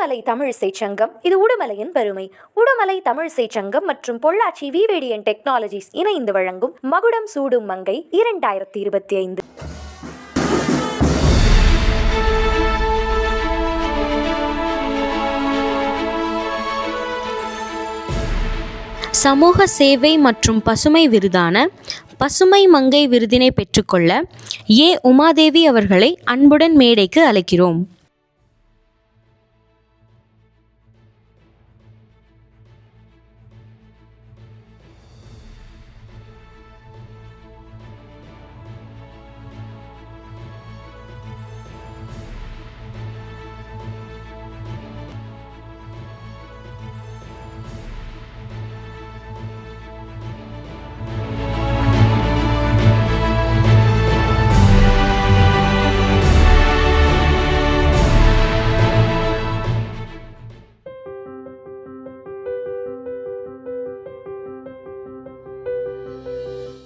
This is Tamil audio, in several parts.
உடுமலை தமிழிசை சங்கம். இது உடுமலையின் பெருமை. உடுமலை தமிழிசை சங்கம் மற்றும் பொள்ளாச்சி விவேடியன் டெக்னாலஜிஸ் இணைந்து வழங்கும் மகுடம் சூடும் மங்கை 2025. சமூக சேவை மற்றும் பசுமை விருதான பசுமை மங்கை விருதினை பெற்றுக்கொள்ள உமாதேவி அவர்களை அன்புடன் மேடைக்கு அழைக்கிறோம்.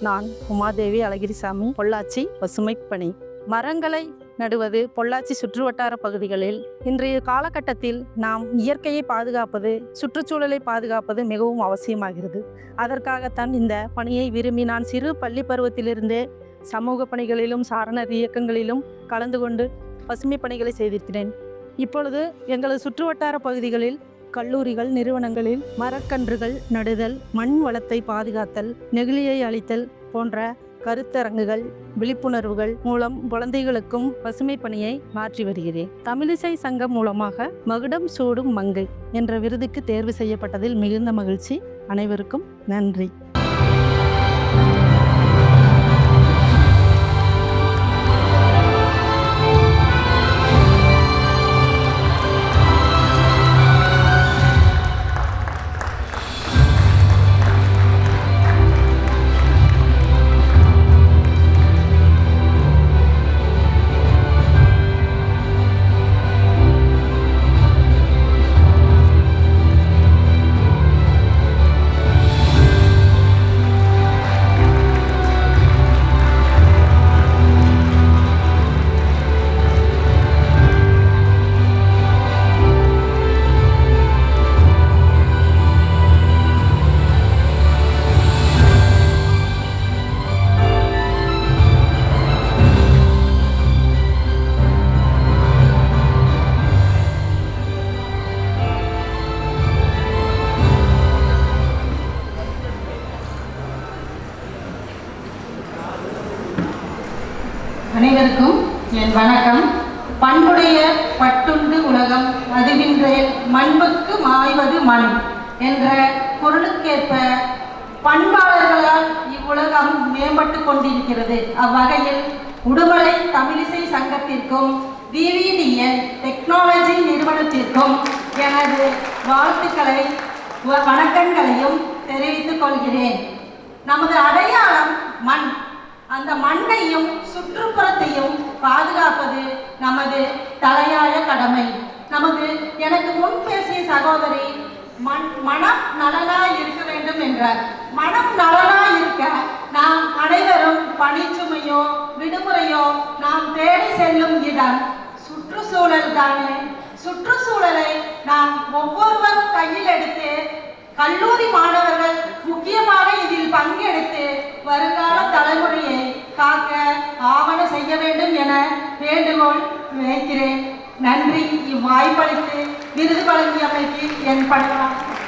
நான் உமாதேவி அழகிரிசாமி, பொள்ளாச்சி பசுமை பணி. மரங்களை நடுவது பொள்ளாச்சி சுற்றுவட்டார பகுதிகளில் இன்றைய காலகட்டத்தில் நாம் இயற்கையை பாதுகாப்பது, சுற்றுச்சூழலை பாதுகாப்பது மிகவும் அவசியமாகிறது. அதற்காகத்தான் இந்த பணியை விரும்பி நான் சிறு பள்ளி பருவத்திலிருந்தே சமூக பணிகளிலும் சாரணர் இயக்கங்களிலும் கலந்து கொண்டு பசுமை பணிகளை செய்திருக்கிறேன். இப்பொழுது எங்களது சுற்றுவட்டார பகுதிகளில் கல்லூரிகள், நிறுவனங்களில் மரக்கன்றுகள் நடுதல், மண் வளத்தை பாதுகாத்தல், நெகிழியை அழித்தல் போன்ற கருத்தரங்குகள், விழிப்புணர்வுகள் மூலம் குழந்தைகளுக்கும் பசுமை பணியை மாற்றி வருகிறேன். தமிழிசை சங்கம் மூலமாக மகுடம் சூடும் மங்கை என்ற விருதுக்கு தேர்வு செய்யப்பட்டதில் மிகுந்த மகிழ்ச்சி. அனைவருக்கும் நன்றி. அனைவருக்கும் என் வணக்கம். பண்புடைய பட்டுண்டு உலகம் அதுவின்றேல் மண்புக்கு மாய்வது மண் என்ற பொருளுக்கேற்ப பண்பாளர்களால் இவ்வுலகம் மேம்பட்டு கொண்டிருக்கிறது. அவ்வகையில் உடுமலை தமிழிசை சங்கத்திற்கும் விவிடிஎன் டெக்னாலஜி நிறுவனத்திற்கும் எனது வாழ்த்துக்களை, வணக்கங்களையும் தெரிவித்துக் கொள்கிறேன். நமது அடையாளம் மண். அந்த மண்ணையும் சுற்றுப்புறத்தையும் பாதுகாப்பது நமது தலையாய கடமை. எனக்கு முன் பேசிய சகோதரி மனம் நலனாய் இருக்க வேண்டும் என்றார். மனம் நலனாய் இருக்க நாம் அனைவரும் பணிச்சுமையோ விடுமுறையோ நாம் தேடி செல்லும் இடம் சுற்றுச்சூழல் தானே. சுற்றுச்சூழலை நாம் ஒவ்வொருவரும் கையில் எடுத்து, கல்லூரி மாணவர்கள் முக்கியமாக இதில் பங்கெடுத்து வருங்கால தலைமுறையை காக்க ஆவண செய்ய வேண்டும் என வேண்டுகோள் வைக்கிறேன். நன்றி. இவ்வாய்ப்பளித்து விருது வழங்கியமைக்கு என் பணியாளர்